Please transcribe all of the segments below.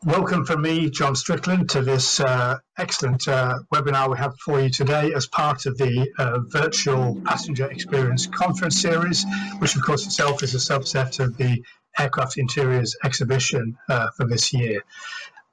Welcome from me, John Strickland, to this excellent webinar we have for you today as part of the Virtual Passenger Experience Conference Series, which of course itself is a subset of the Aircraft Interiors exhibition for this year.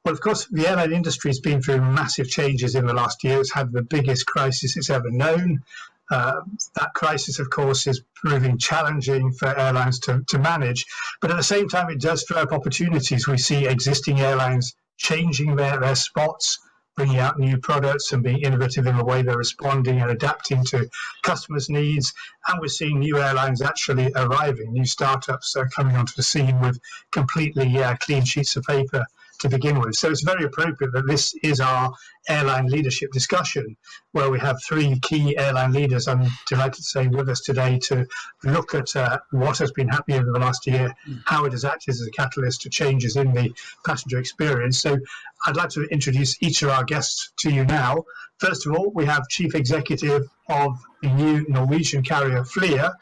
Well, of course, the airline industry has been through massive changes in the last year. It's had the biggest crisis it's ever known. That crisis, of course, is proving challenging for airlines to manage. But at the same time, it does throw up opportunities. We see existing airlines changing their spots, bringing out new products and being innovative in the way they're responding and adapting to customers' needs. And we're seeing new airlines actually arriving, new startups coming onto the scene with completely clean sheets of paper to begin with. So it's very appropriate that this is our airline leadership discussion, where we have three key airline leaders, I'm delighted to say, with us today to look at what has been happening over the last year, how it has acted as a catalyst to changes in the passenger experience. So I'd like to introduce each of our guests to you now. First of all, we have Chief Executive of the new Norwegian carrier Flyr,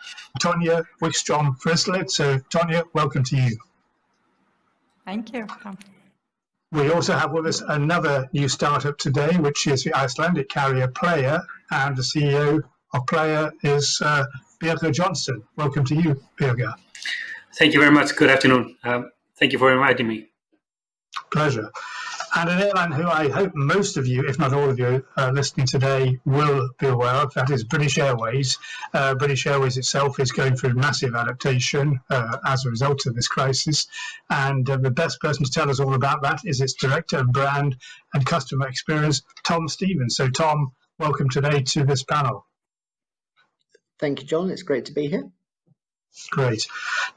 Tonje Wikström Frislett. So Tonje, welcome to you. Thank you. We also have with us another new startup today, which is the Icelandic carrier Playa, and the CEO of Playa is Birger Johnson. Welcome to you, Birger. Thank you very much. Good afternoon. Thank you for inviting me. Pleasure. And an airline who I hope most of you, if not all of you, listening today will be aware of, that is British Airways. British Airways itself is going through massive adaptation as a result of this crisis. And the best person to tell us all about that is its Director of Brand and Customer Experience, Tom Stevens. So Tom, welcome today to this panel. Thank you, John. It's great to be here. Great.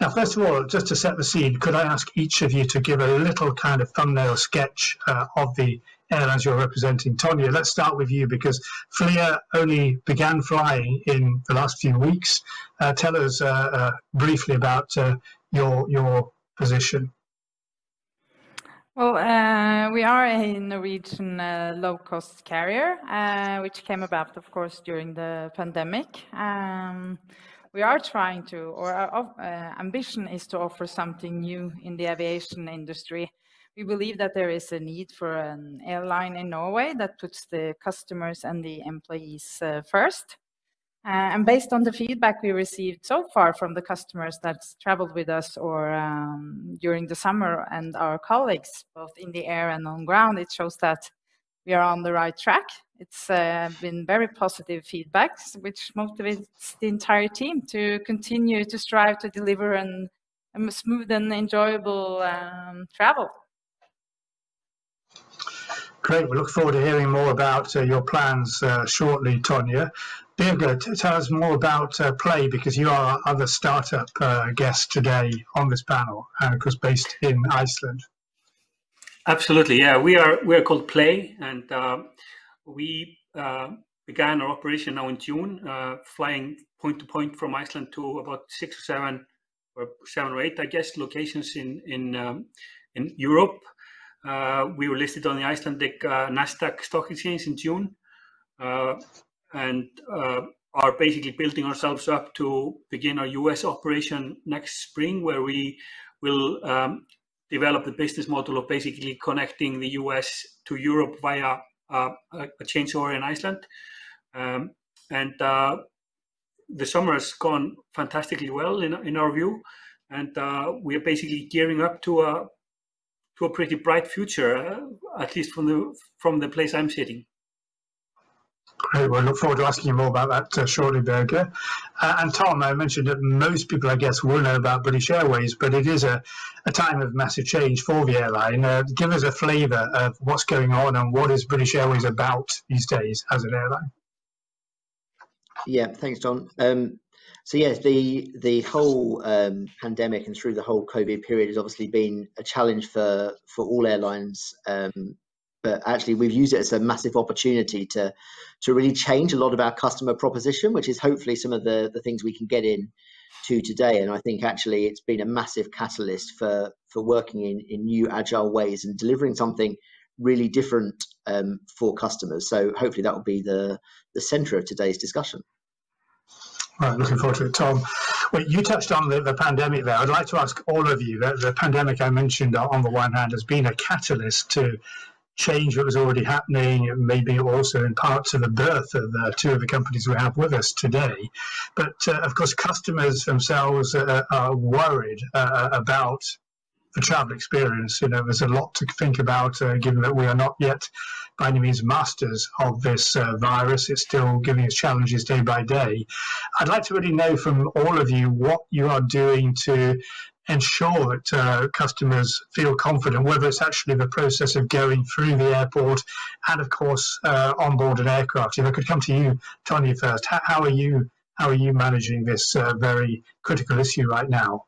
Now, first of all, just to set the scene, could I ask each of you to give a little kind of thumbnail sketch of the airlines you're representing? Tonje, let's start with you because Flyr only began flying in the last few weeks. Tell us briefly about your position. Well, we are a Norwegian low-cost carrier, which came about, of course, during the pandemic. We are trying to, or our ambition is to offer something new in the aviation industry. We believe that there is a need for an airline in Norway that puts the customers and the employees first. And based on the feedback we received so far from the customers that's traveled with us or during the summer and our colleagues, both in the air and on ground, it shows that we are on the right track. It's been very positive feedback, which motivates the entire team to continue to strive to deliver a smooth and enjoyable travel. Great. We look forward to hearing more about your plans shortly, Tonje. Birger, tell us more about Play, because you are our other startup guest today on this panel, and of course based in Iceland. Absolutely, yeah. We are called Play, and we began our operation now in June, flying point to point from Iceland to about 6 or 7 or 8, I guess, locations in Europe. We were listed on the Icelandic Nasdaq stock exchange in June, and are basically building ourselves up to begin our US operation next spring, where we will develop the business model of basically connecting the US to Europe via a changeover in Iceland. And the summer has gone fantastically well in our view, and we are basically gearing up to a pretty bright future, at least from the place I'm sitting. Great. Well, I look forward to asking you more about that shortly, Birger. And Tom, I mentioned that most people, I guess, will know about British Airways, but it is a time of massive change for the airline. Give us a flavour of what's going on and what is British Airways about these days as an airline. Yeah, thanks, John. So yes, the whole pandemic and through the whole COVID period has obviously been a challenge for all airlines. But actually, we've used it as a massive opportunity to really change a lot of our customer proposition, which is hopefully some of the things we can get into today. And I think actually it's been a massive catalyst for working in new agile ways and delivering something really different for customers. So hopefully that will be the center of today's discussion. Right, looking forward to it, Tom. Well, you touched on the pandemic there. I'd like to ask all of you that the pandemic I mentioned on the one hand has been a catalyst to change what was already happening, maybe also in part to the birth of two of the companies we have with us today. But of course, customers themselves are worried about the travel experience. You know, there's a lot to think about, given that we are not yet by any means masters of this virus. It's still giving us challenges day by day. I'd like to really know from all of you what you are doing to ensure that customers feel confident, whether it's actually the process of going through the airport and, of course, on board an aircraft. If I could come to you, Tanya, first. How are you managing this very critical issue right now?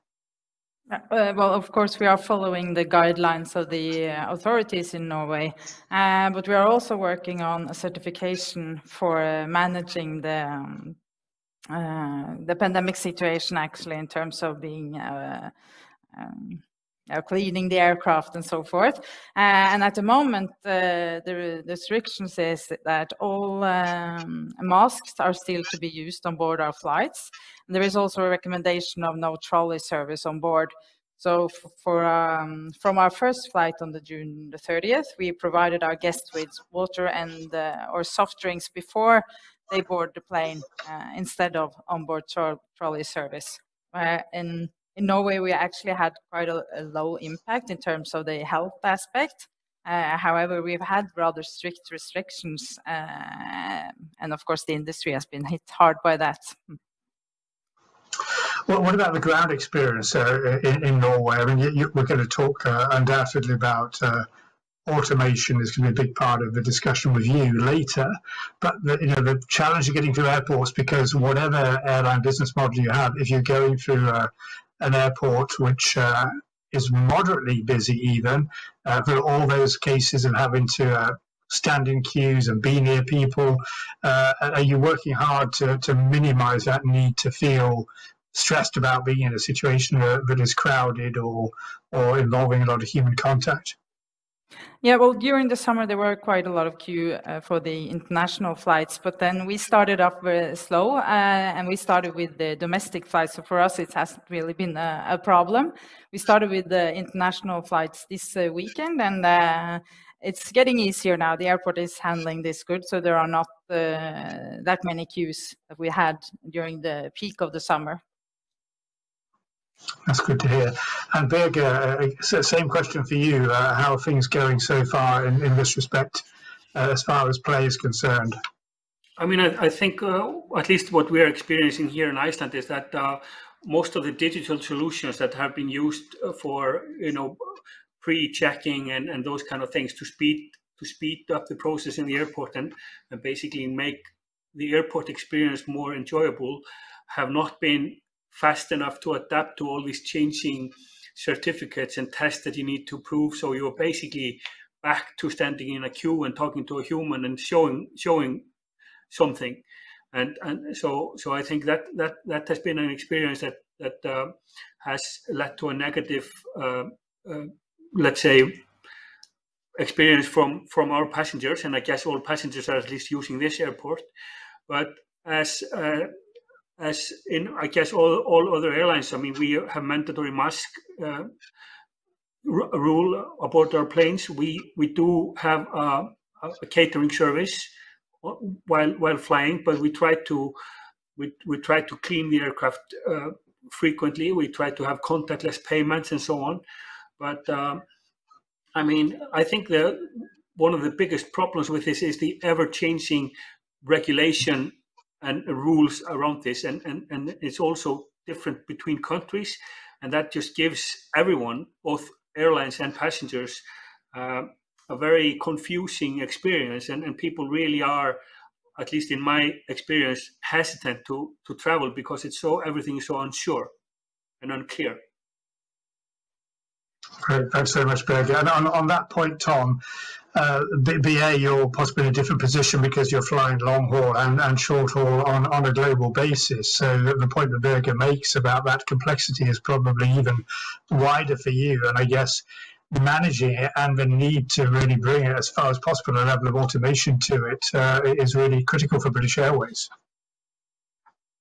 Well, of course, we are following the guidelines of the authorities in Norway, but we are also working on a certification for managing the pandemic situation, actually, in terms of being cleaning the aircraft and so forth. And at the moment, the restrictions is that all masks are still to be used on board our flights. And there is also a recommendation of no trolley service on board. So from our first flight on June the 30th, we provided our guests with water and or soft drinks before they board the plane instead of onboard trolley service. In Norway, we actually had quite a low impact in terms of the health aspect. However, we've had rather strict restrictions, and of course, the industry has been hit hard by that. Well, what about the ground experience in Norway? I mean, we're going to talk undoubtedly about automation is going to be a big part of the discussion with you later, but the challenge of getting through airports, because whatever airline business model you have, if you're going through an airport which is moderately busy even, for all those cases of having to stand in queues and be near people, are you working hard to minimize that need to feel stressed about being in a situation that is crowded or involving a lot of human contact? Yeah, well, during the summer, there were quite a lot of queue for the international flights, but then we started off very slow and we started with the domestic flights. So for us, it hasn't really been a problem. We started with the international flights this weekend, and it's getting easier now. The airport is handling this good, so there are not that many queues that we had during the peak of the summer. That's good to hear. And Birger, same question for you. How are things going so far in this respect, as far as play is concerned? I mean, I think at least what we are experiencing here in Iceland is that most of the digital solutions that have been used for, pre-checking and those kind of things to speed up the process in the airport and basically make the airport experience more enjoyable have not been fast enough to adapt to all these changing certificates and tests that you need to prove. So you're basically back to standing in a queue and talking to a human and showing something. And so I think that has been an experience that has led to a negative, let's say, experience from our passengers. And I guess all passengers are at least using this airport. But as in, I guess, all other airlines, I mean, we have mandatory mask rule aboard our planes. We do have a catering service while flying, but we try to clean the aircraft frequently. We try to have contactless payments and so on. But I mean, I think one of the biggest problems with this is the ever-changing regulation and rules around this, and it's also different between countries, and that just gives everyone, both airlines and passengers, a very confusing experience, and people really are, at least in my experience, hesitant to travel because everything is so unsure and unclear. Great, thanks so much, Birger. And on that point, Tom, BA, you're possibly in a different position because you're flying long haul and short haul on a global basis. So the point that Birger makes about that complexity is probably even wider for you. And I guess managing it and the need to really bring it as far as possible, a level of automation to it, is really critical for British Airways.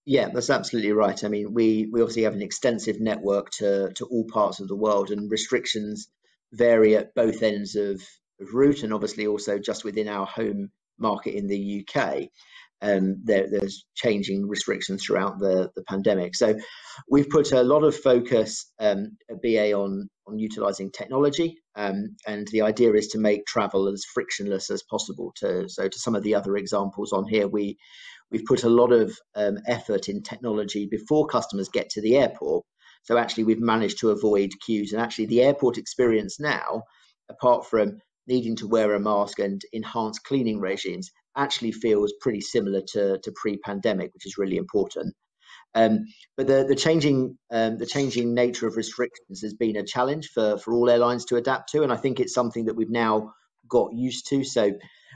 Yeah, that's absolutely right. I mean, we obviously have an extensive network to all parts of the world, and restrictions vary at both ends of route, and obviously also just within our home market in the UK. There's changing restrictions throughout the pandemic. So we've put a lot of focus at BA on utilizing technology, and the idea is to make travel as frictionless as possible. So to some of the other examples on here, we've put a lot of effort in technology before customers get to the airport. So actually we've managed to avoid queues, and actually the airport experience now, apart from needing to wear a mask and enhanced cleaning regimes, actually feels pretty similar to pre-pandemic, which is really important. But the changing nature of restrictions has been a challenge for all airlines to adapt to, and I think it's something that we've now got used to. So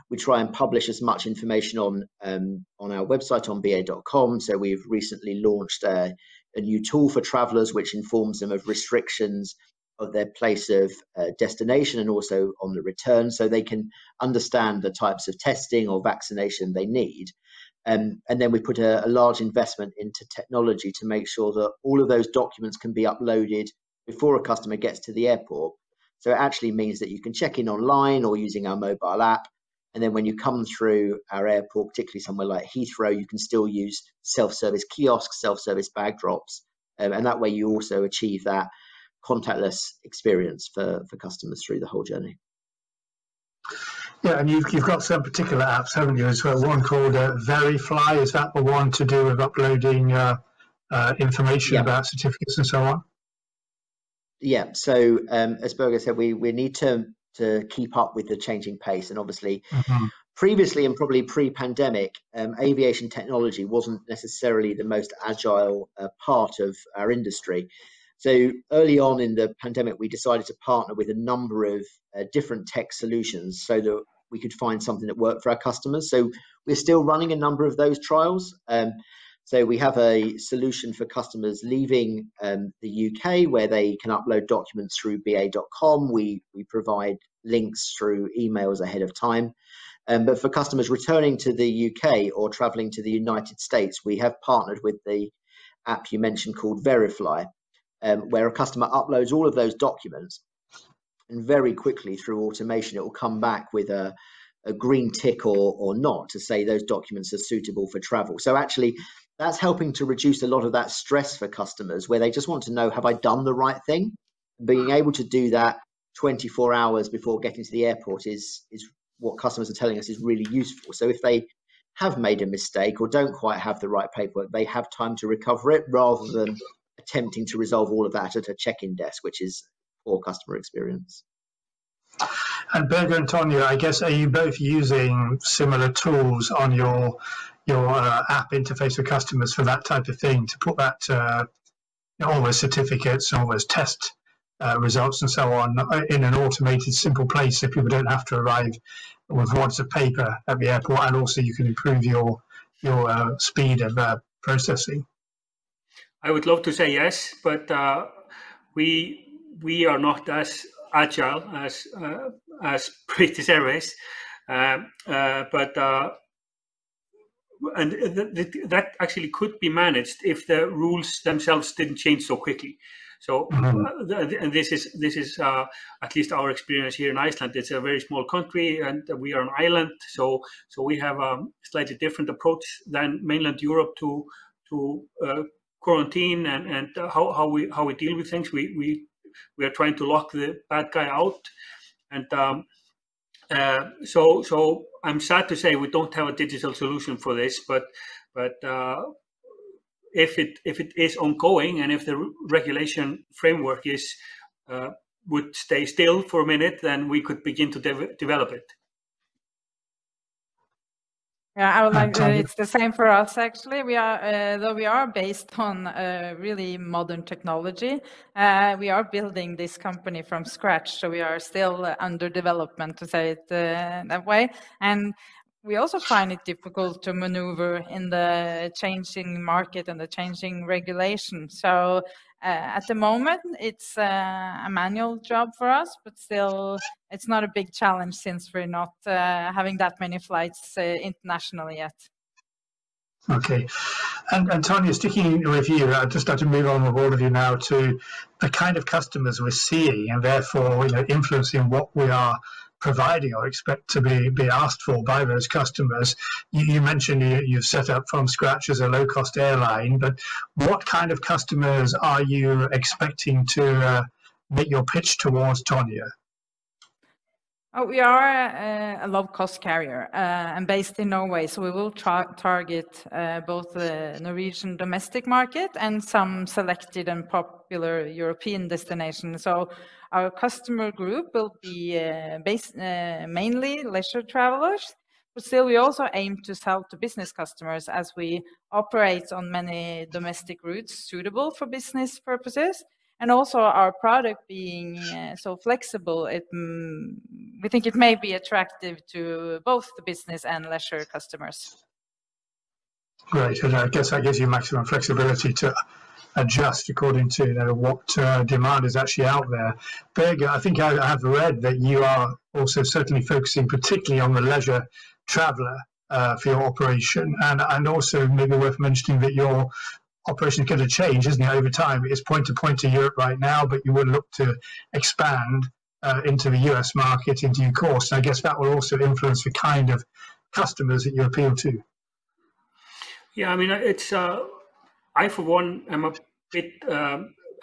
we try and publish as much information on our website on ba.com. So we've recently launched a new tool for travelers which informs them of restrictions of their place of destination and also on the return, so they can understand the types of testing or vaccination they need. And then we put a large investment into technology to make sure that all of those documents can be uploaded before a customer gets to the airport. So it actually means that you can check in online or using our mobile app. And then when you come through our airport, particularly somewhere like Heathrow, you can still use self-service kiosks, self-service bag drops. And that way you also achieve that contactless experience for customers through the whole journey. Yeah, and you've got some particular apps, haven't you, as well? One called Verifly. Is that the one to do with uploading information about certificates and so on? Yeah. So as Birger said, we need to keep up with the changing pace, and obviously previously and probably pre-pandemic, aviation technology wasn't necessarily the most agile part of our industry. So early on in the pandemic, we decided to partner with a number of different tech solutions so that we could find something that worked for our customers. So we're still running a number of those trials. So we have a solution for customers leaving the UK where they can upload documents through ba.com. We provide links through emails ahead of time. But for customers returning to the UK or traveling to the United States, we have partnered with the app you mentioned called Verifly, where a customer uploads all of those documents, and very quickly through automation, it will come back with a green tick or not to say those documents are suitable for travel. So actually, that's helping to reduce a lot of that stress for customers, where they just want to know, have I done the right thing? Being able to do that 24 hours before getting to the airport is what customers are telling us is really useful. So if they have made a mistake or don't quite have the right paperwork, they have time to recover it rather than attempting to resolve all of that at a check-in desk, which is poor customer experience. And Birger and Tonya, I guess, are you both using similar tools on your app interface for customers for that type of thing, to put that all those certificates and all those test results and so on in an automated, simple place, so people don't have to arrive with wads of paper at the airport, and also you can improve your speed of processing? I would love to say yes, but we are not as agile as British Airways, and that actually could be managed if the rules themselves didn't change so quickly. So, and this is at least our experience here in Iceland. It's a very small country, and we are an island, so we have a slightly different approach than mainland Europe to quarantine and how we deal with things. We are trying to lock the bad guy out, and so I'm sad to say we don't have a digital solution for this, but if it is ongoing, and if the regulation framework is would stay still for a minute, then we could begin to develop it. Yeah, I would like. It's the same for us actually. We are, though we are based on really modern technology. We are building this company from scratch, so we are still under development, to say it that way. And we also find it difficult to maneuver in the changing market and the changing regulation. So at the moment, it's a manual job for us, but still, it's not a big challenge since we're not having that many flights internationally yet. Okay. And Tanya, sticking with you, I'd just like to move on with all of you now to the kind of customers we're seeing and therefore influencing what we are providing or expect to be asked for by those customers. You mentioned you've set up from scratch as a low-cost airline, but what kind of customers are you expecting to make your pitch towards, Tanya? Oh, we are a low-cost carrier and based in Norway, so we will target both the Norwegian domestic market and some selected and popular European destinations. So our customer group will be mainly leisure travelers, but still we also aim to sell to business customers as we operate on many domestic routes suitable for business purposes. And also our product being so flexible, we think it may be attractive to both the business and leisure customers. Great, and I guess that gives you maximum flexibility to adjust according to what demand is actually out there. Birger, I think I have read that you are also certainly focusing particularly on the leisure traveller for your operation, and also maybe worth mentioning that your operation is going to change, isn't it, over time? It's point-to-point to Europe right now, but you will look to expand into the US market in due course. And I guess that will also influence the kind of customers that you appeal to. Yeah, I mean, it's I, for one, am a bit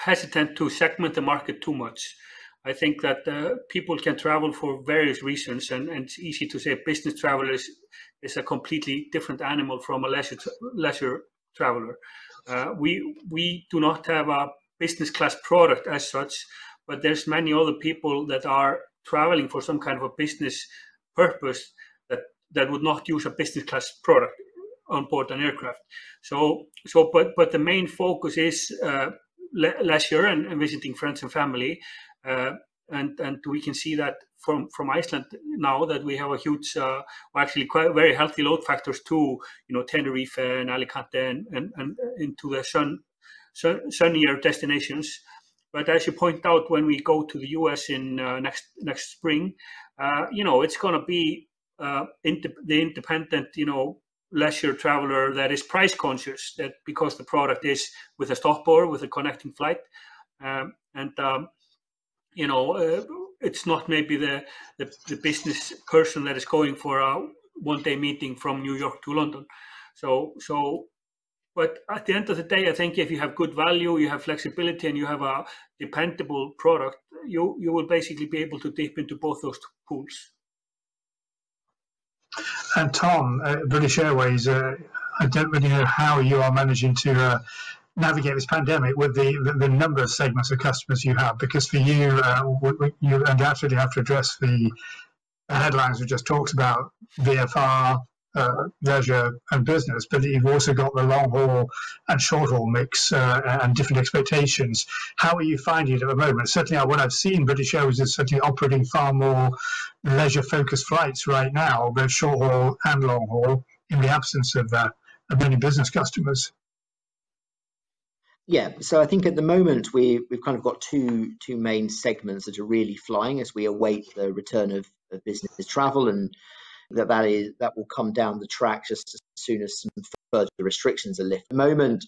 hesitant to segment the market too much. I think that people can travel for various reasons, and it's easy to say business travel is a completely different animal from a leisure traveler. We do not have a business class product as such, but there's many other people that are traveling for some kind of a business purpose that would not use a business class product on board an aircraft. But the main focus is leisure and visiting friends and family, and we can see that from Iceland now that we have a huge, actually quite very healthy load factors to Tenerife and Alicante and into the sunnier destinations. But as you point out, when we go to the US in next spring, it's going to be the independent, leisure traveler that is price conscious, that because the product is with a stopover, with a connecting flight, it's not maybe the business person that is going for a one-day meeting from New York to London. But at the end of the day, I think if you have good value, you have flexibility, and you have a dependable product, you will basically be able to dip into both those pools. And Tom, British Airways, I don't really know how you are managing to navigate this pandemic with the number of segments of customers you have, because for you, you undoubtedly have to address the headlines we just talked about, VFR, leisure and business, but you've also got the long haul and short haul mix and different expectations. How are you finding it at the moment? Certainly what I've seen, British Airways is certainly operating far more leisure focused flights right now, both short haul and long haul, in the absence of many business customers. Yeah, so I think at the moment we've kind of got two main segments that are really flying as we await the return of business travel, and that will come down the track just as soon as some further restrictions are lifted. At the moment,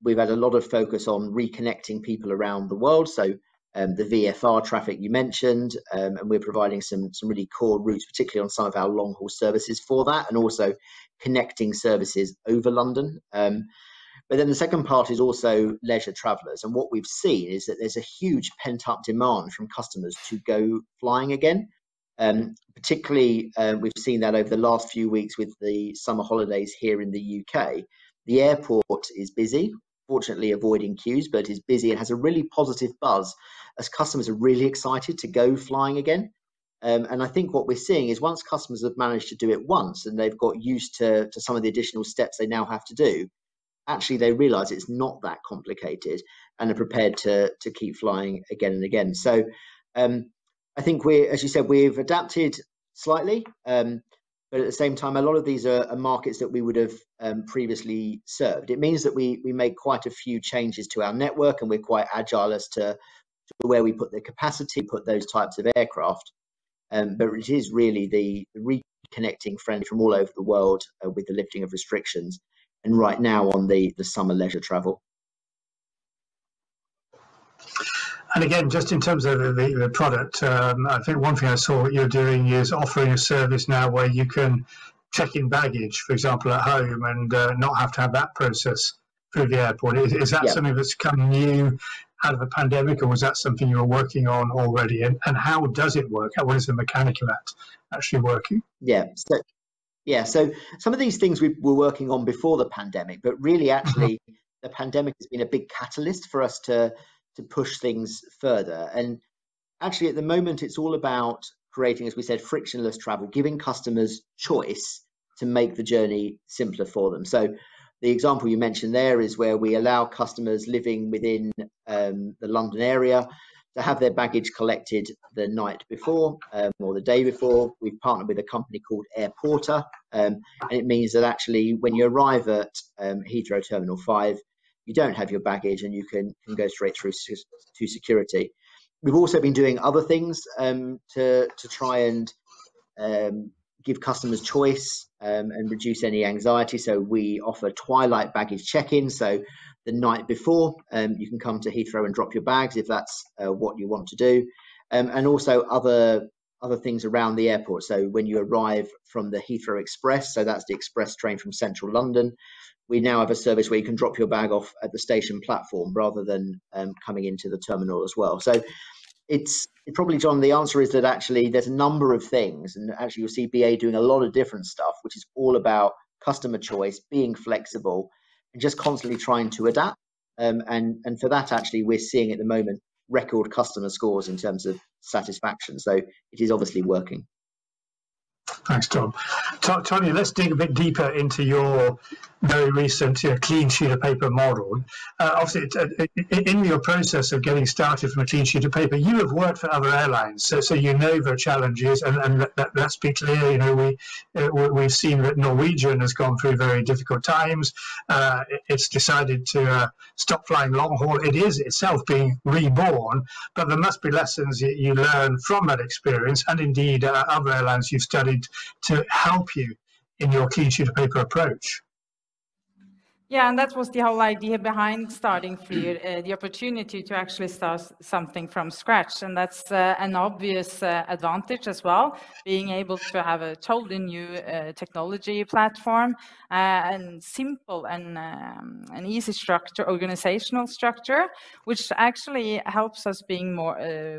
we've had a lot of focus on reconnecting people around the world. So the VFR traffic you mentioned, and we're providing some really core routes, particularly on some of our long haul services for that, and also connecting services over London. But then the second part is also leisure travellers. And what we've seen is that there's a huge pent-up demand from customers to go flying again. Particularly, we've seen that over the last few weeks with the summer holidays here in the UK. The airport is busy, fortunately avoiding queues, but is busy and has a really positive buzz as customers are really excited to go flying again. And I think what we're seeing is once customers have managed to do it once and they've got used to some of the additional steps they now have to do, actually they realize it's not that complicated and are prepared to keep flying again and again. So I think as you said, we've adapted slightly, but at the same time, a lot of these are markets that we would have previously served. It means that we make quite a few changes to our network, and we're quite agile as to where we put the capacity, put those types of aircraft. But it is really the connecting friends from all over the world with the lifting of restrictions, and right now on the summer leisure travel. And again, just in terms of the product, I think one thing I saw what you're doing is offering a service now where you can check in baggage, for example, at home, and not have to have that process through the airport. Is that something that's come new out of the pandemic, or was that something you were working on already? And how does it work? What is the mechanic of that actually working? So some of these things we were working on before the pandemic, but really actually the pandemic has been a big catalyst for us to push things further. And actually at the moment it's all about creating, as we said, frictionless travel, giving customers choice to make the journey simpler for them. So the example you mentioned there is where we allow customers living within the London area to have their baggage collected the night before or the day before. We've partnered with a company called Airporter, and it means that actually when you arrive at Heathrow Terminal 5, you don't have your baggage and you can go straight through to security. We've also been doing other things to try and give customers choice and reduce any anxiety. So we offer twilight baggage check-in. So the night before, you can come to Heathrow and drop your bags if that's what you want to do. And also other things around the airport. So when you arrive from the Heathrow Express, so that's the express train from central London, we now have a service where you can drop your bag off at the station platform rather than coming into the terminal as well. So it's probably, John, the answer is that actually there's a number of things, and actually you'll see BA doing a lot of different stuff, which is all about customer choice, being flexible, and just constantly trying to adapt. And for that, actually, we're seeing at the moment record customer scores in terms of satisfaction. So it is obviously working. Thanks, Tom. Tony, let's dig a bit deeper into your very recent clean sheet of paper model. Obviously, in your process of getting started from a clean sheet of paper, you have worked for other airlines, so you know the challenges. And let's be clear, we've seen that Norwegian has gone through very difficult times. It's decided to stop flying long haul. It is itself being reborn, but there must be lessons you learn from that experience, and indeed other airlines you've studied to help you in your clean sheet of paper approach. Yeah, and that was the whole idea behind starting Flyr, the opportunity to actually start something from scratch. And that's an obvious advantage as well, being able to have a totally new technology platform and simple and an easy structure, organizational structure, which actually helps us being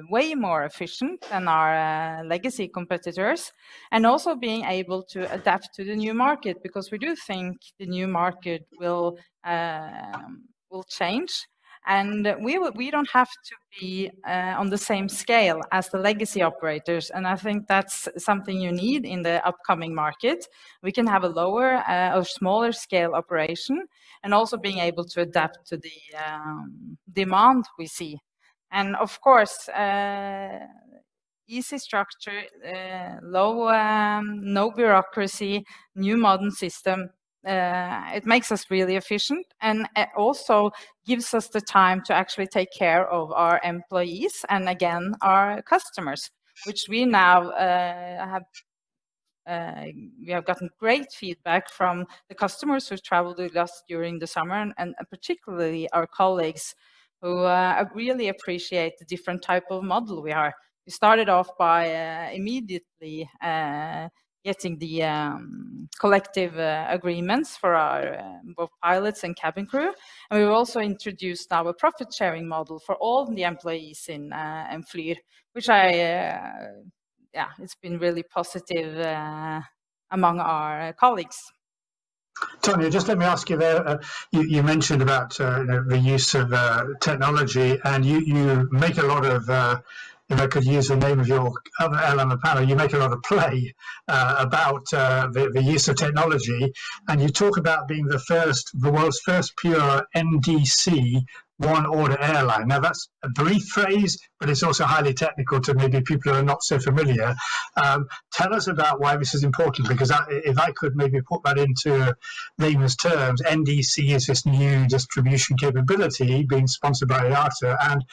way more efficient than our legacy competitors, and also being able to adapt to the new market, because we do think the new market will change, and we don't have to be on the same scale as the legacy operators, and I think that's something you need in the upcoming market. We can have a lower or smaller scale operation, and also being able to adapt to the demand we see. And of course, easy structure, no bureaucracy, new modern system. It makes us really efficient, and it also gives us the time to actually take care of our employees and again our customers, which we now we have gotten great feedback from the customers who traveled with us during the summer, and particularly our colleagues who really appreciate the different type of model we are. We started off by immediately getting the collective agreements for our both pilots and cabin crew. And we've also introduced now a profit-sharing model for all the employees in Flyr, which it's been really positive among our colleagues. Tony, just let me ask you there, you mentioned about the use of technology, and you make a lot of if I could use the name of your other airline on the panel, you make a lot of play about the use of technology, and you talk about being the world's first pure NDC one-order airline. Now, that's a brief phrase, but it's also highly technical to maybe people who are not so familiar. Tell us about why this is important, because if I could maybe put that into layman's terms, NDC is this new distribution capability being sponsored by IATA, and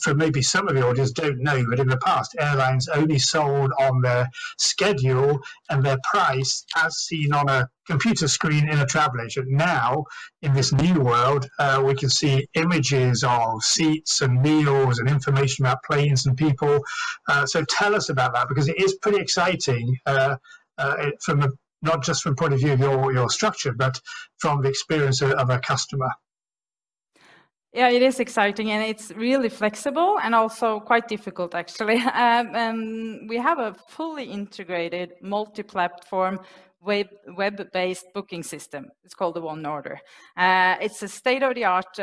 for maybe some of the audience don't know, but in the past, airlines only sold on their schedule and their price as seen on a computer screen in a travel agent. Now, in this new world, we can see images of seats and meals and information about planes and people. So tell us about that, because it is pretty exciting not just from the point of view of your structure, but from the experience of a customer. Yeah, it is exciting, and it's really flexible and also quite difficult, actually. We have a fully integrated multi-platform web-based booking system. It's called the One Order. It's a state-of-the-art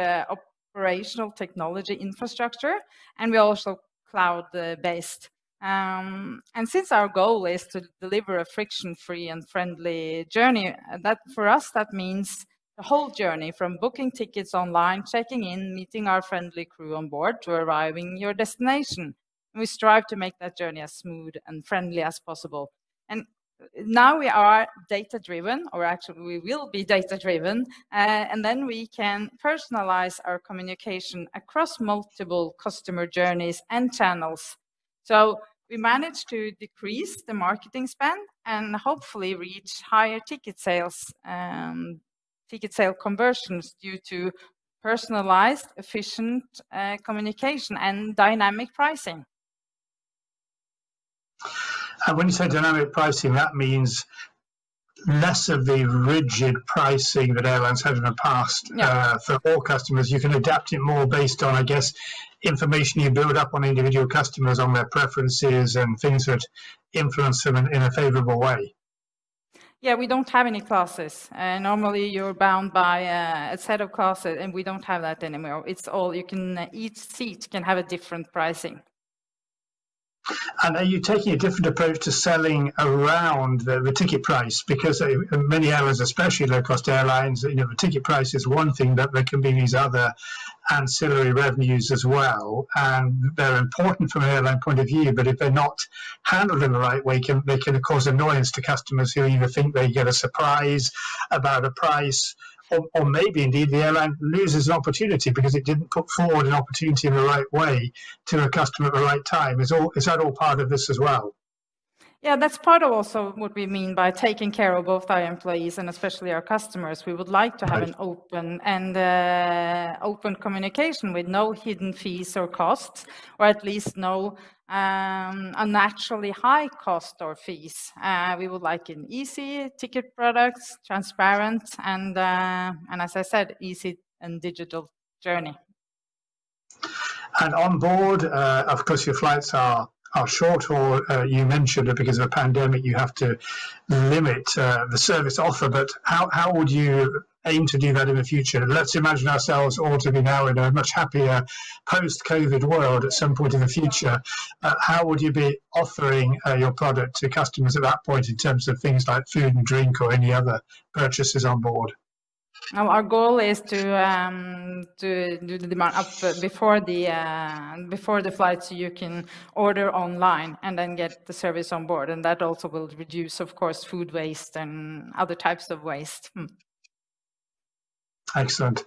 operational technology infrastructure, and we're also cloud-based. And since our goal is to deliver a friction-free and friendly journey, that for us, that means the whole journey from booking tickets online, checking in, meeting our friendly crew on board to arriving your destination. And we strive to make that journey as smooth and friendly as possible. And now we are data-driven, or actually we will be data-driven, and then we can personalize our communication across multiple customer journeys and channels. So we managed to decrease the marketing spend and hopefully reach higher ticket sale conversions due to personalized, efficient communication and dynamic pricing. And when you say dynamic pricing, that means less of the rigid pricing that airlines had in the past. Yeah. For all customers. You can adapt it more based on, I guess, information you build up on individual customers, on their preferences and things that influence them in a favorable way. Yeah, we don't have any classes. Normally you're bound by a set of classes, and we don't have that anymore. It's all, you can, each seat can have a different pricing. And are you taking a different approach to selling around the ticket price? Because many airlines, especially low-cost airlines, the ticket price is one thing, but there can be these other ancillary revenues as well, and they're important from an airline point of view, but if they're not handled in the right way, they can cause annoyance to customers who either think they get a surprise about a price, or maybe indeed the airline loses an opportunity because it didn't put forward an opportunity in the right way to a customer at the right time. Is that all part of this as well? Yeah, that's part of also what we mean by taking care of both our employees and especially our customers. We would like to have an open and open communication with no hidden fees or costs, or at least no unnaturally high cost or fees. We would like an easy ticket products, transparent, and as I said, easy and digital journey. And on board, of course, your flights are short, or you mentioned that because of a pandemic you have to limit the service offer, but how would you aim to do that in the future? Let's imagine ourselves all to be now in a much happier post-COVID world at some point in the future. How would you be offering your product to customers at that point in terms of things like food and drink or any other purchases on board? Our goal is to do the demand up before the flight, so you can order online and then get the service on board, and that also will reduce, of course, food waste and other types of waste. Excellent,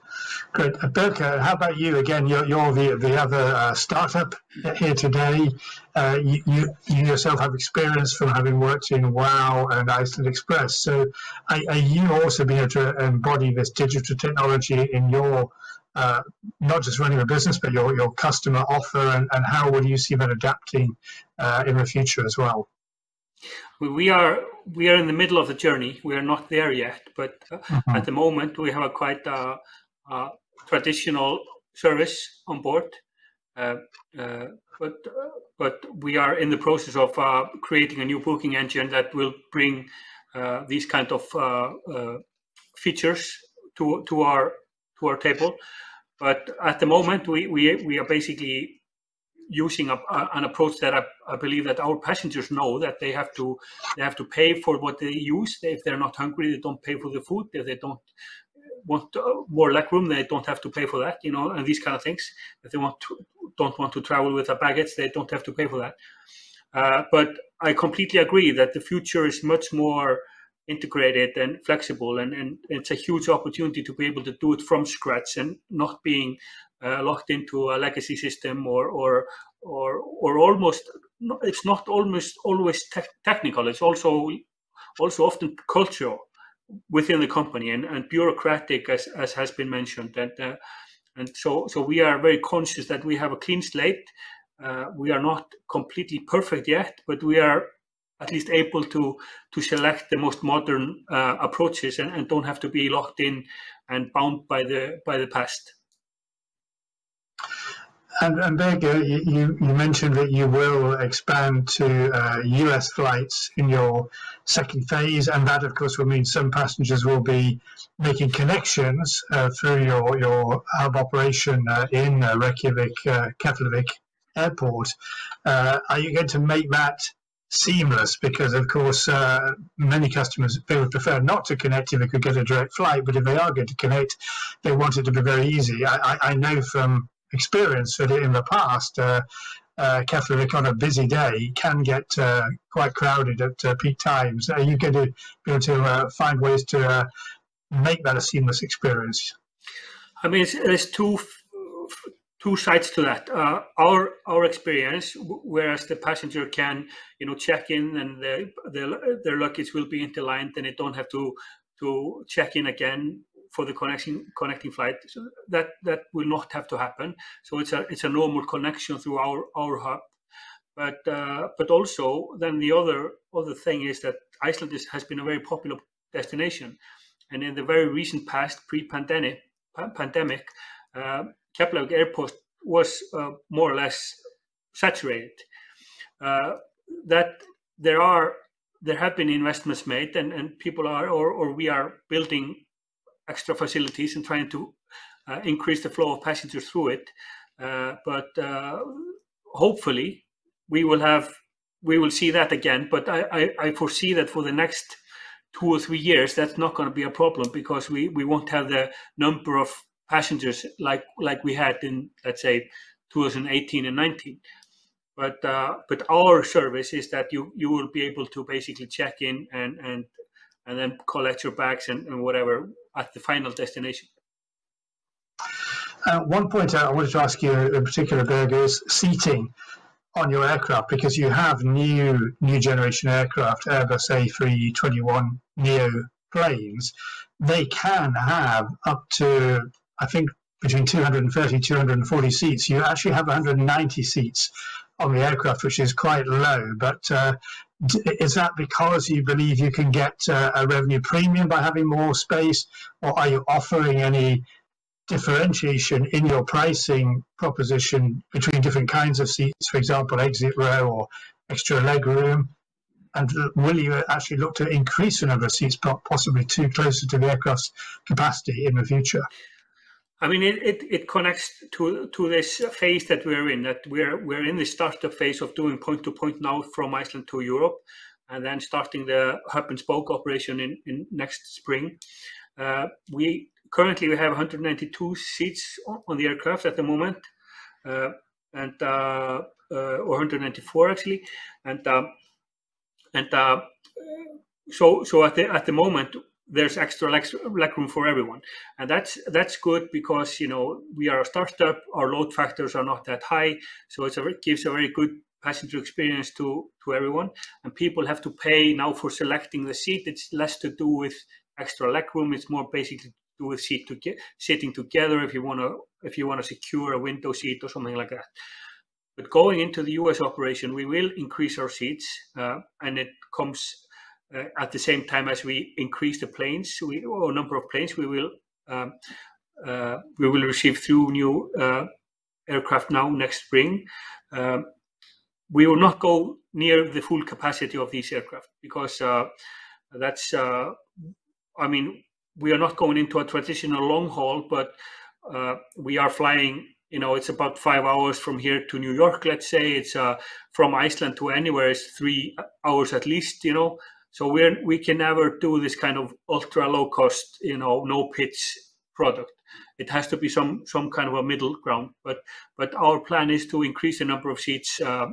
great. Birke, how about you? Again, you're the other startup here today. You yourself have experience from having worked in WOW and Iceland Express. So, are you also being able to embody this digital technology in your not just running a business, but your customer offer, and how will you see that adapting in the future as well? We are in the middle of the journey. We are not there yet, but at the moment we have a quite traditional service on board. But we are in the process of creating a new booking engine that will bring these kind of features to our table. But at the moment, we are basically using an approach that I believe that our passengers know that they have to pay for what they use. If they're not hungry, they don't pay for the food. If they don't want more legroom, they don't have to pay for that, and these kind of things. If they don't want to travel with a baggage, they don't have to pay for that. But I completely agree that the future is much more integrated and flexible, and it's a huge opportunity to be able to do it from scratch and not being locked into a legacy system or almost. It's not almost always technical. It's also often cultural within the company and bureaucratic, as has been mentioned. And so we are very conscious that we have a clean slate. We are not completely perfect yet, but we are at least able to select the most modern approaches and don't have to be locked in and bound by the past. And Birgir, you mentioned that you will expand to US flights in your second phase, and that, of course, will mean some passengers will be making connections through your hub operation in Reykjavik, Keflavik Airport. Are you going to make that seamless? Because, of course, many customers, they would prefer not to connect if they could get a direct flight, but if they are going to connect, they want it to be very easy. I know from experience that in the past, Keflavik on a busy day can get quite crowded at peak times. Are you going to be able to find ways to make that a seamless experience? I mean, there's two sides to that. Our experience, whereas the passenger can, check in and their luggage will be interlined, and they don't have to check in again for the connecting flight. So that will not have to happen. So it's a normal connection through our hub. But also then the other thing is that Iceland has been a very popular destination, and in the very recent past, pre-pandemic, Keflavik Airport was more or less saturated. That there have been investments made, and people are or we are building extra facilities and trying to increase the flow of passengers through it. But hopefully we will see that again. But I foresee that for the next 2 or 3 years, that's not going to be a problem, because we won't have the number of passengers like we had in, let's say, 2018 and 19. But our service is that you will be able to basically check in and then collect your bags and whatever at the final destination. One point I wanted to ask you in particular, Birgir, is seating on your aircraft, because you have new generation aircraft, Airbus A321neo planes. They can have up to, I think, between 230, 240 seats. You actually have 190 seats on the aircraft, which is quite low. But is that because you believe you can get a revenue premium by having more space, or are you offering any differentiation in your pricing proposition between different kinds of seats, for example, exit row or extra leg room? And will you actually look to increase the number of seats, possibly too closer to the aircraft's capacity in the future? I mean, it connects to this phase that we're in. That we're in the startup phase of doing point-to-point now from Iceland to Europe, and then starting the hub and spoke operation in next spring. We currently have 192 seats on the aircraft at the moment, or 194 actually, so at the moment there's extra leg room for everyone, and that's good, because we are a startup. Our load factors are not that high, so it gives a very good passenger experience to everyone. And people have to pay now for selecting the seat. It's less to do with extra leg room. It's more basically to do with sitting together if you want to secure a window seat or something like that. But going into the US operation, we will increase our seats, and it comes at the same time as we increase the planes, or number of planes. We will receive 2 new aircraft now next spring. We will not go near the full capacity of these aircraft, because that's. I mean, we are not going into a traditional long haul, but we are flying. It's about 5 hours from here to New York. Let's say it's from Iceland to anywhere is 3 hours at least. So we can never do this kind of ultra low cost, no pitch product. It has to be some kind of a middle ground. But our plan is to increase the number of seats a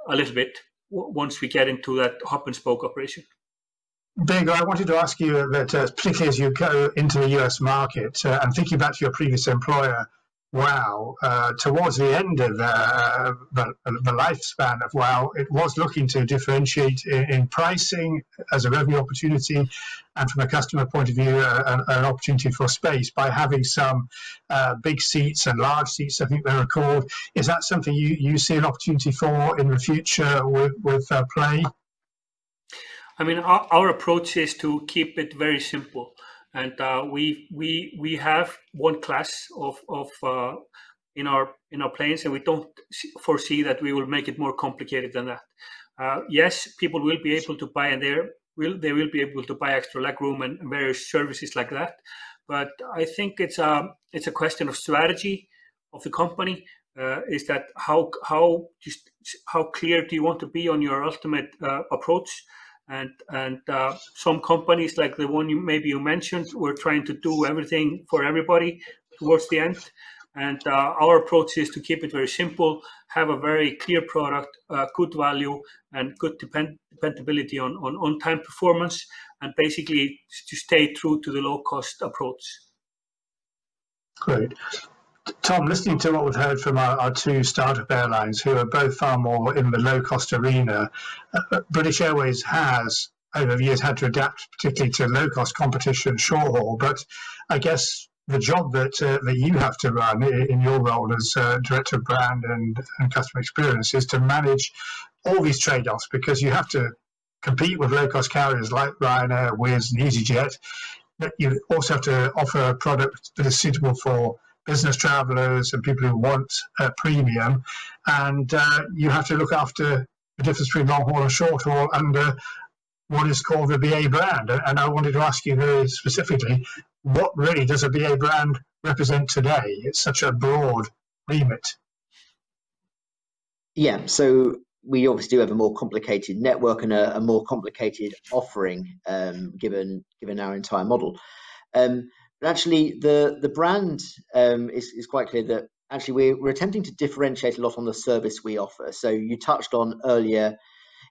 little bit once we get into that hub and spoke operation. Big, I wanted to ask you that, particularly as you go into the US market, and thinking back to your previous employer, WOW, towards the end of the lifespan of WOW, it was looking to differentiate in pricing as a revenue opportunity, and from a customer point of view, an opportunity for space by having some big seats and large seats, I think they were called. Is that something you see an opportunity for in the future with Play? I mean, our approach is to keep it very simple, and we have one class of in our planes, and we don't foresee that we will make it more complicated than that. Yes, people will be able to buy, and they will be able to buy extra legroom and various services like that. But I think it's a question of strategy of the company. Is that how clear do you want to be on your ultimate approach? And some companies like the one you mentioned were trying to do everything for everybody towards the end. And our approach is to keep it very simple, have a very clear product, good value, and good dependability on time performance, and basically to stay true to the low-cost approach. Great. Tom, listening to what we've heard from our two startup airlines, who are both far more in the low-cost arena, British Airways has, over the years, had to adapt particularly to low-cost competition, short haul. But I guess the job that you have to run in your role as Director of Brand and Customer Experience is to manage all these trade-offs, because you have to compete with low-cost carriers like Ryanair, Wizz and EasyJet. But you also have to offer a product that is suitable for business travelers and people who want a premium, and you have to look after the difference between long haul and short haul under what is called the BA brand. And I wanted to ask you very specifically, what really does a BA brand represent today? It's such a broad remit. Yeah, so we obviously do have a more complicated network and a more complicated offering, given our entire model. But actually, the brand is quite clear that actually we're attempting to differentiate a lot on the service we offer. So you touched on earlier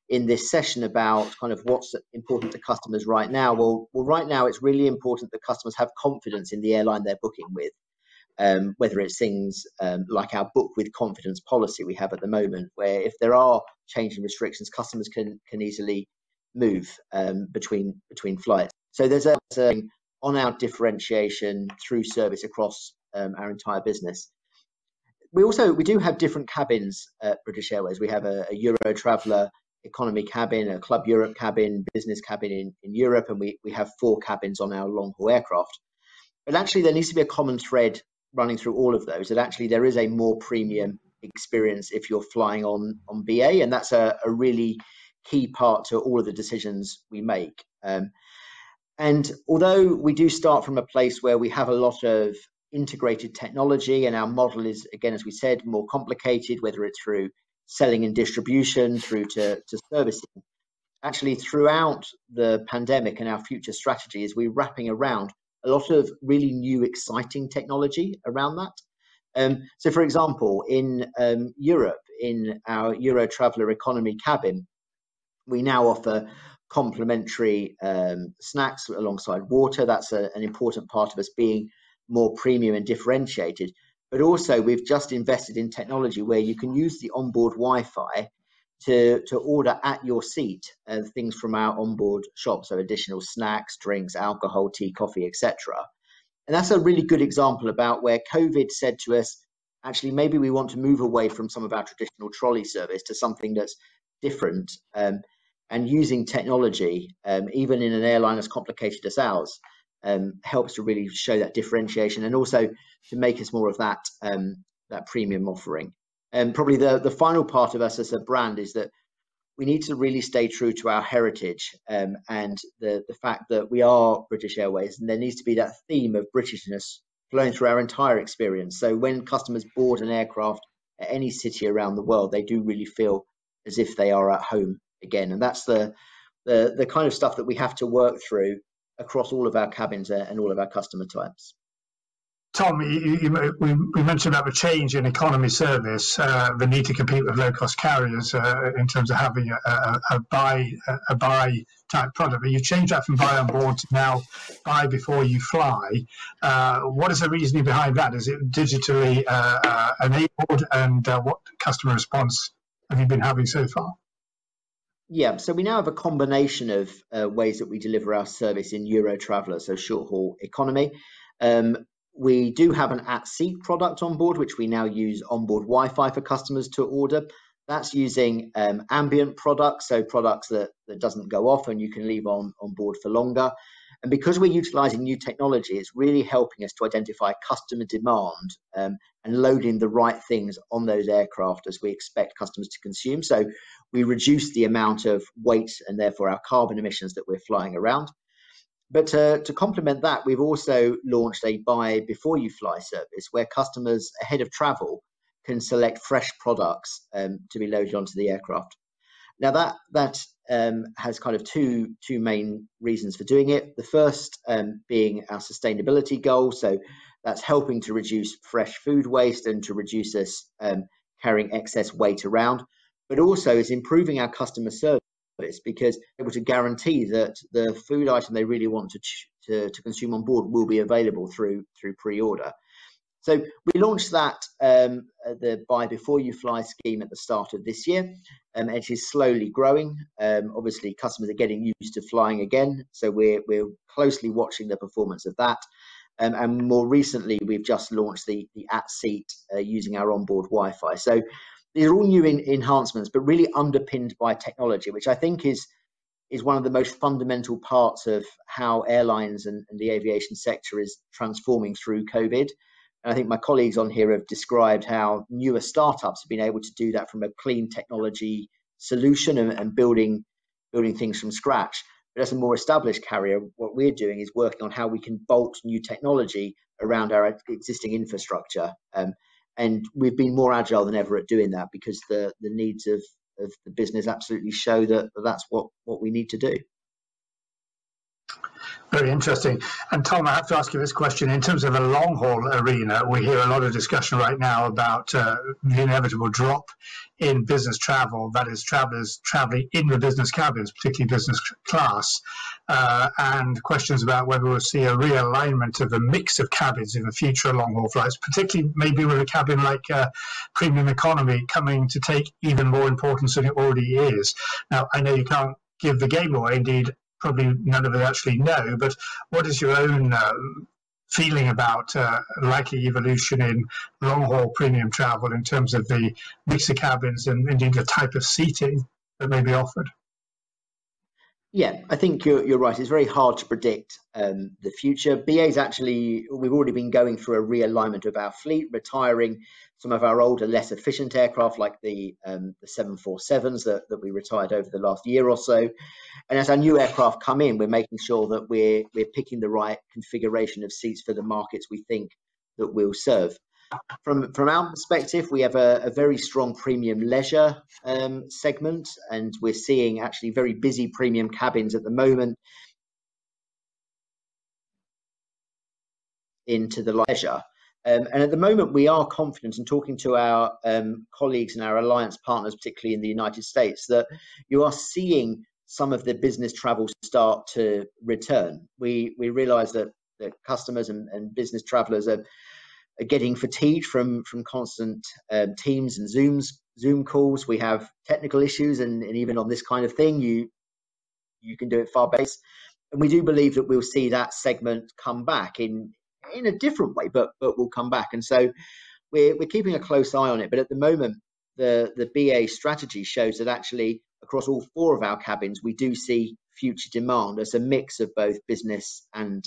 in this session about kind of what's important to customers right now. Well, right now it's really important that customers have confidence in the airline they're booking with, whether it's things like our book with confidence policy we have at the moment, where if there are changing restrictions, customers can easily move between flights. So there's a on our differentiation through service across our entire business. We do have different cabins at British Airways. We have a Euro Traveller economy cabin, a Club Europe cabin, business cabin in Europe, and we have 4 cabins on our long haul aircraft. But actually there needs to be a common thread running through all of those, that actually there is a more premium experience if you're flying on BA, and that's a really key part to all of the decisions we make. And although we do start from a place where we have a lot of integrated technology and our model is, again, as we said, more complicated, whether it's through selling and distribution through to servicing, actually throughout the pandemic and our future strategy is we're wrapping around a lot of really new exciting technology around that. So for example, in Europe, in our Euro Traveller economy cabin, we now offer complimentary snacks alongside water. That's an important part of us being more premium and differentiated. But also we've just invested in technology where you can use the onboard Wi-Fi to order at your seat things from our onboard shop, so additional snacks, drinks, alcohol, tea, coffee, etc. And that's a really good example about where COVID said to us, actually, maybe we want to move away from some of our traditional trolley service to something that's different. And using technology, even in an airline as complicated as ours, helps to really show that differentiation and also to make us more of that premium offering. And probably the final part of us as a brand is that we need to really stay true to our heritage and the fact that we are British Airways, and there needs to be that theme of Britishness flowing through our entire experience. So when customers board an aircraft at any city around the world, they do really feel as if they are at home again. And that's the kind of stuff that we have to work through across all of our cabins and all of our customer types. Tom, we mentioned about the change in economy service, the need to compete with low-cost carriers in terms of having a buy type product. But you changed that from buy on board to now buy before you fly. What is the reasoning behind that? Is it digitally enabled, and what customer response have you been having so far? Yeah, so we now have a combination of ways that we deliver our service in Euro Traveller, so short-haul economy. We do have an at-seat product on board, which we now use onboard Wi-Fi for customers to order. That's using ambient products, so products that doesn't go off and you can leave on board for longer. And because we're utilising new technology, it's really helping us to identify customer demand and loading the right things on those aircraft as we expect customers to consume. So we reduce the amount of weight and therefore our carbon emissions that we're flying around. But to complement that, we've also launched a buy before you fly service where customers ahead of travel can select fresh products to be loaded onto the aircraft. Now that has kind of two main reasons for doing it. The first being our sustainability goal. So that's helping to reduce fresh food waste and to reduce us carrying excess weight around, but also is improving our customer service, because we're able to guarantee that the food item they really want to consume on board will be available through pre-order. So we launched that the buy before you fly scheme at the start of this year, and it is slowly growing. Obviously, customers are getting used to flying again, so we're closely watching the performance of that. And more recently, we've just launched the at-seat using our onboard Wi-Fi. So these are all new enhancements, but really underpinned by technology, which I think is one of the most fundamental parts of how airlines and the aviation sector is transforming through COVID. And I think my colleagues on here have described how newer startups have been able to do that from a clean technology solution and building things from scratch. But as a more established carrier, what we're doing is working on how we can bolt new technology around our existing infrastructure. And we've been more agile than ever at doing that, because the needs of the business absolutely show that that's what we need to do. Very interesting. And Tom, I have to ask you this question. In terms of the long-haul arena, we hear a lot of discussion right now about the inevitable drop in business travel, that is, travellers travelling in the business cabins, particularly business class, and questions about whether we'll see a realignment of the mix of cabins in the future long-haul flights, particularly maybe with a cabin like premium economy coming to take even more importance than it already is. Now, I know you can't give the game away, indeed, probably none of us actually know, but what is your own feeling about likely evolution in long-haul premium travel in terms of the mix of cabins and indeed the type of seating that may be offered? Yeah, I think you're right. It's very hard to predict the future. BA's actually, we've already been going through a realignment of our fleet, retiring some of our older, less efficient aircraft like the 747s that we retired over the last year or so. And as our new aircraft come in, we're making sure that we're picking the right configuration of seats for the markets we think that we'll serve. From our perspective, we have a very strong premium leisure segment, and we're seeing actually very busy premium cabins at the moment into the leisure. And at the moment, we are confident in talking to our colleagues and our alliance partners, particularly in the United States, that you are seeing some of the business travel start to return. We realise that customers and business travellers are getting fatigued from constant Teams and Zoom calls. We have technical issues, and even on this kind of thing, you can do it far-based. And we do believe that we'll see that segment come back in a different way, but will come back. And so we're keeping a close eye on it. But at the moment, the BA strategy shows that actually across all four of our cabins, we do see future demand as a mix of both business and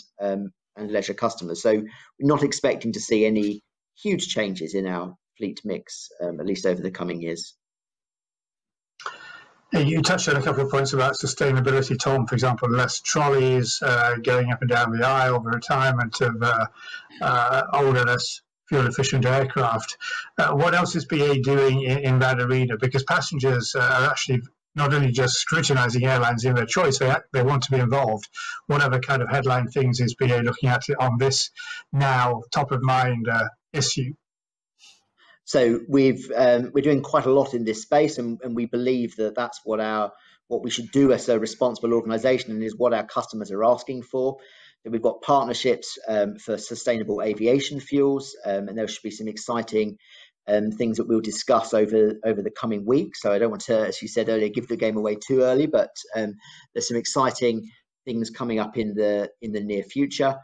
leisure customers. So we're not expecting to see any huge changes in our fleet mix, at least over the coming years. You touched on a couple of points about sustainability, Tom. For example, less trolleys going up and down the aisle, the retirement of older, less fuel-efficient aircraft. What else is BA doing in that arena? Because passengers are actually not only just scrutinizing airlines in their choice, they want to be involved. Whatever kind of headline things is BA looking at on this now top of mind issue? So we're doing quite a lot in this space, and we believe that that's what we should do as a responsible organisation, and is what our customers are asking for. So we've got partnerships for sustainable aviation fuels, and there should be some exciting things that we'll discuss over the coming weeks. So I don't want to, as you said earlier, give the game away too early, but there's some exciting things coming up in the near future.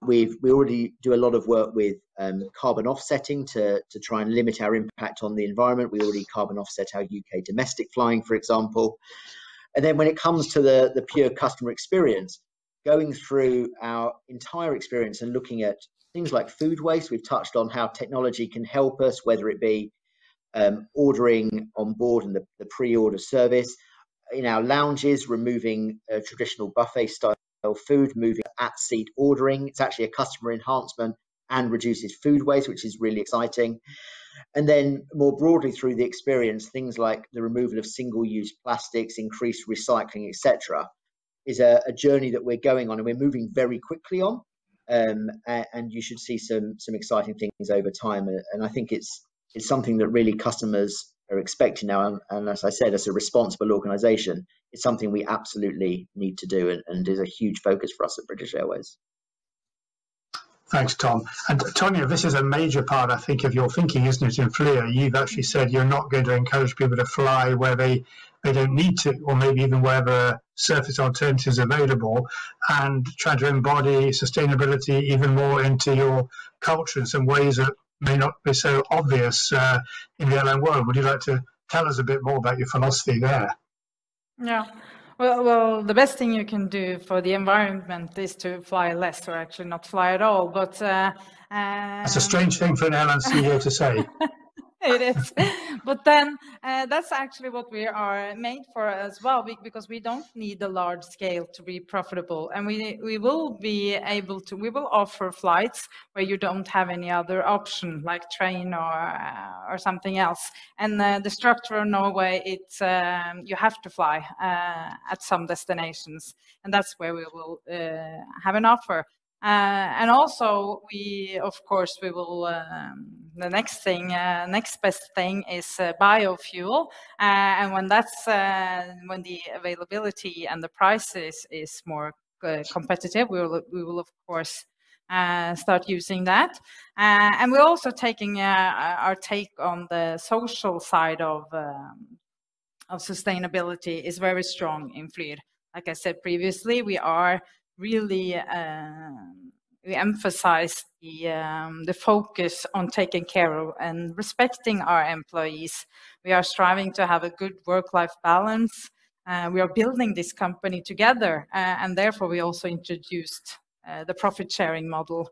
We already do a lot of work with carbon offsetting to try and limit our impact on the environment. We already carbon offset our UK domestic flying, for example. And then when it comes to the pure customer experience, going through our entire experience and looking at things like food waste, we've touched on how technology can help us, whether it be ordering on board and the pre-order service. In our lounges, removing traditional buffet style food, moving at seat ordering. It's actually a customer enhancement and reduces food waste, which is really exciting. And then more broadly through the experience, things like the removal of single-use plastics, increased recycling, etc., is a journey that we're going on, and we're moving very quickly on. And you should see some exciting things over time. And I think it's something that really customers are expecting now, and as I said, as a responsible organisation, it's something we absolutely need to do, and is a huge focus for us at British Airways. Thanks, Tom. And Tonya, this is a major part, I think, of your thinking, isn't it, in Fleer? You've actually said you're not going to encourage people to fly where they don't need to, or maybe even where there are surface alternatives available, and trying to embody sustainability even more into your culture in some ways that may not be so obvious in the airline world. Would you like to tell us a bit more about your philosophy there? Yeah. Well, the best thing you can do for the environment is to fly less, or actually not fly at all. But that's a strange thing for an airline CEO to say. It is, but then that's actually what we are made for as well, because we don't need a large scale to be profitable, and we will be able to. We will offer flights where you don't have any other option, like train or something else. And the structure of Norway, it's you have to fly at some destinations, and that's where we will have an offer. And also, of course, we will. The next best thing is biofuel, and when the availability and the price is more competitive, we will of course start using that. And we're also taking our take on the social side of sustainability is very strong in Fleer. Like I said previously, we are really we emphasize the focus on taking care of and respecting our employees. We are striving to have a good work-life balance. We are building this company together, and therefore we also introduced the profit-sharing model.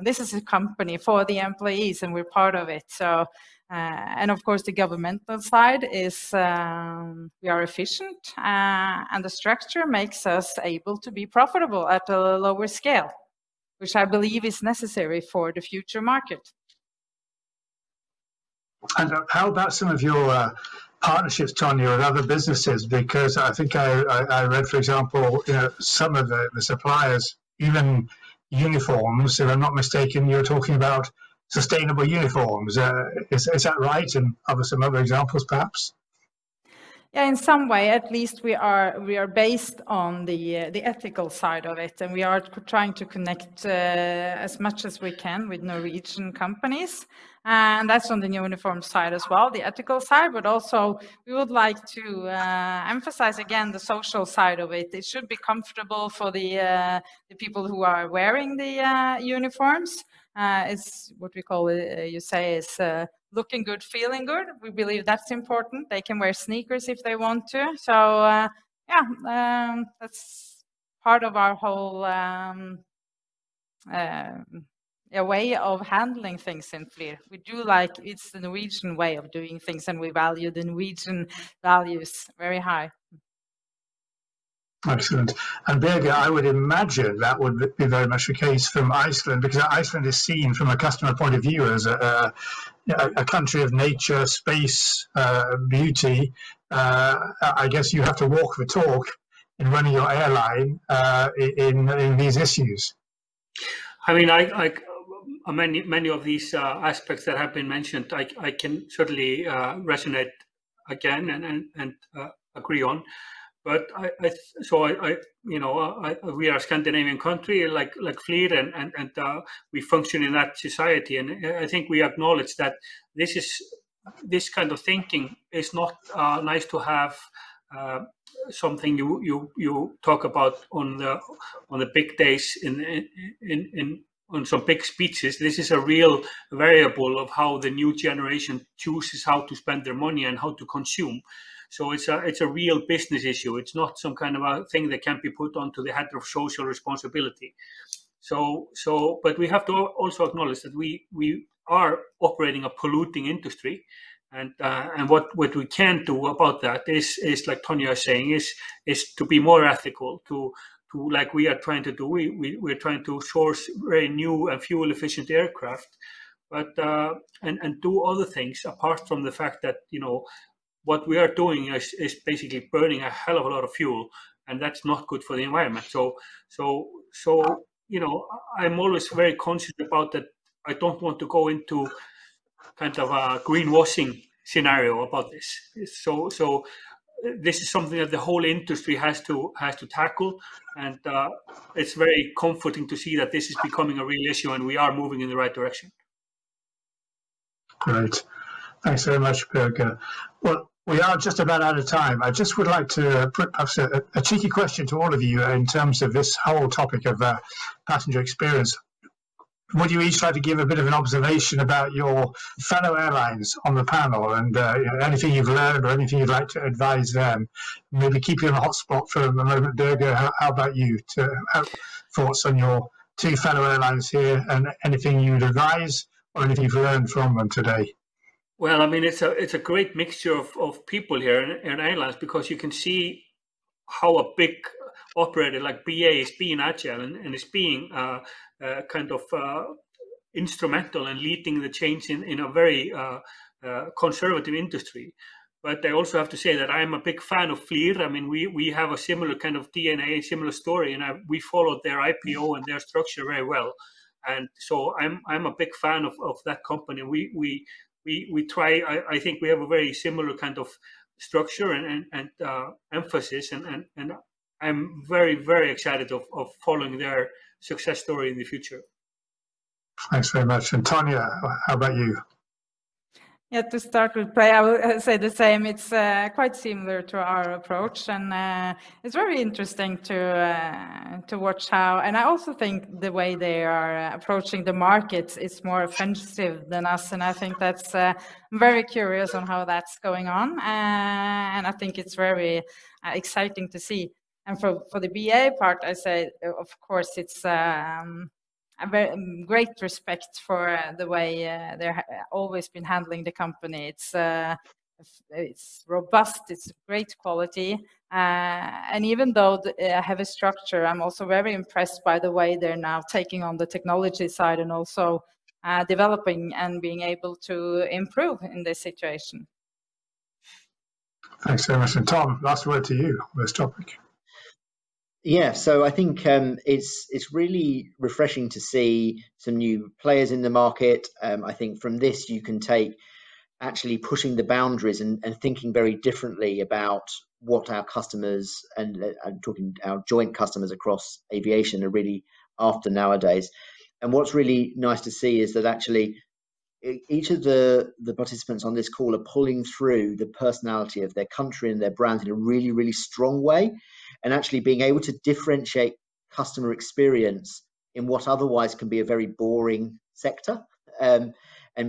This is a company for the employees, and we're part of it. So, and of course, the governmental side is we are efficient, and the structure makes us able to be profitable at a lower scale, which I believe is necessary for the future market. And how about some of your partnerships, Tonya, with other businesses? Because I think I read, for example, some of the suppliers, even uniforms, if I'm not mistaken, you're talking about sustainable uniforms. Is that right? And are some other examples, perhaps? Yeah, in some way, at least we are based on the ethical side of it, and we are trying to connect as much as we can with Norwegian companies, and that's on the uniform side as well, the ethical side. But also, we would like to emphasize again the social side of it. It should be comfortable for the people who are wearing the uniforms. It's what we call it. You say is. Looking good, feeling good. We believe that's important. They can wear sneakers if they want to. So that's part of our whole way of handling things in Fleer. We do like, it's the Norwegian way of doing things, and we value the Norwegian values very high. Excellent. And Birger, I would imagine that would be very much the case from Iceland, because Iceland is seen from a customer point of view as a country of nature, space, beauty. I guess you have to walk the talk in running your airline in these issues. I mean, many of these aspects that have been mentioned, I can certainly resonate again and agree on. But we are a Scandinavian country like Fleer, and we function in that society, and I think we acknowledge that this kind of thinking is not nice to have. Something you talk about on the big days on some big speeches. This is a real variable of how the new generation chooses how to spend their money and how to consume. So it's a real business issue. It's not some kind of a thing that can be put onto the head of social responsibility. But we have to also acknowledge that we are operating a polluting industry, and what we can do about that is like Tonya is saying, is to be more ethical, to like we are trying to do. We're trying to source very new and fuel efficient aircraft, but and do other things apart from the fact that what we are doing is basically burning a hell of a lot of fuel, and that's not good for the environment. So I'm always very conscious about that. I don't want to go into kind of a greenwashing scenario about this. So this is something that the whole industry has to tackle, and it's very comforting to see that this is becoming a real issue and we are moving in the right direction. Great. Thanks very much, Birger. Well, we are just about out of time. I just would like to put perhaps a cheeky question to all of you in terms of this whole topic of passenger experience. Would you each like to give a bit of an observation about your fellow airlines on the panel, and anything you've learned or anything you'd like to advise them? Maybe keep you on the hot spot for a moment, Birger. How about you? Thoughts on your two fellow airlines here, and anything you'd advise or anything you've learned from them today? Well, I mean, it's a great mixture of people here in Airlines, because you can see how a big operator like BA is being agile and is being kind of instrumental in leading the change in a very conservative industry. But I also have to say that I'm a big fan of Fleer. I mean, we have a similar kind of DNA, similar story, and we followed their IPO and their structure very well. And so I'm a big fan of that company. We try. I think we have a very similar kind of structure and emphasis, and I'm very, very excited of following their success story in the future. Thanks very much. And Tonya, how about you? Yeah, to start with play, I will say the same. It's quite similar to our approach, and it's very interesting to watch how. And I also think the way they are approaching the market is more offensive than us, and I think that's very curious on how that's going on. And I think it's very exciting to see. And for the BA part, I say, of course, it's a very great respect for the way they've always been handling the company. It's robust, it's great quality, and even though they have a structure, I'm also very impressed by the way they're now taking on the technology side and also developing and being able to improve in this situation. Thanks very much. And Tom, last word to you on this topic. Yeah, so I think it's really refreshing to see some new players in the market. I think from this you can take actually pushing the boundaries and thinking very differently about what our customers and I'm talking our joint customers across aviation are really after nowadays. And what's really nice to see is that actually each of the participants on this call are pulling through the personality of their country and their brands in a really, really strong way, and actually being able to differentiate customer experience in what otherwise can be a very boring sector. And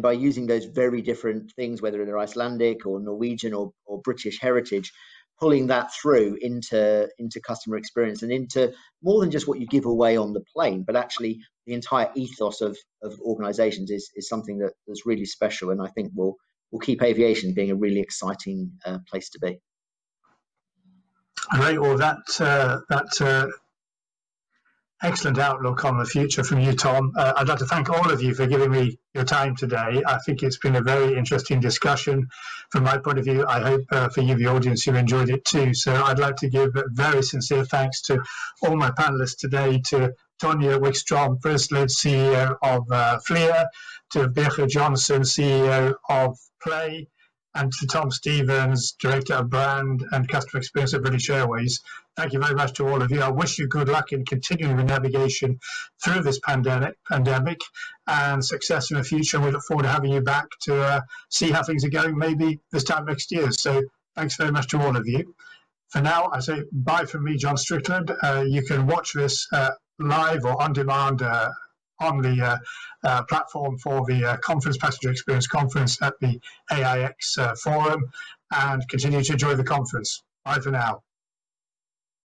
by using those very different things, whether they're Icelandic or Norwegian or British heritage, pulling that through into customer experience and into more than just what you give away on the plane, but actually the entire ethos of organizations is something that's really special, and I think will keep aviation being a really exciting place to be. Great. Well, that excellent outlook on the future from you, Tom. I'd like to thank all of you for giving me your time today. I think it's been a very interesting discussion from my point of view. I hope for you, the audience, you enjoyed it too. So I'd like to give very sincere thanks to all my panelists today, to Tonja Wikström, First Led CEO of FLIR, to Birger Johnson, CEO of Play, and to Tom Stevens, Director of Brand and Customer Experience at British Airways. Thank you very much to all of you. I wish you good luck in continuing the navigation through this pandemic and success in the future. And we look forward to having you back to see how things are going maybe this time next year. So thanks very much to all of you. For now, I say bye from me, John Strickland. You can watch this live or on demand on the platform for the conference, Passenger Experience Conference at the AIX Forum, and continue to enjoy the conference. Bye for now.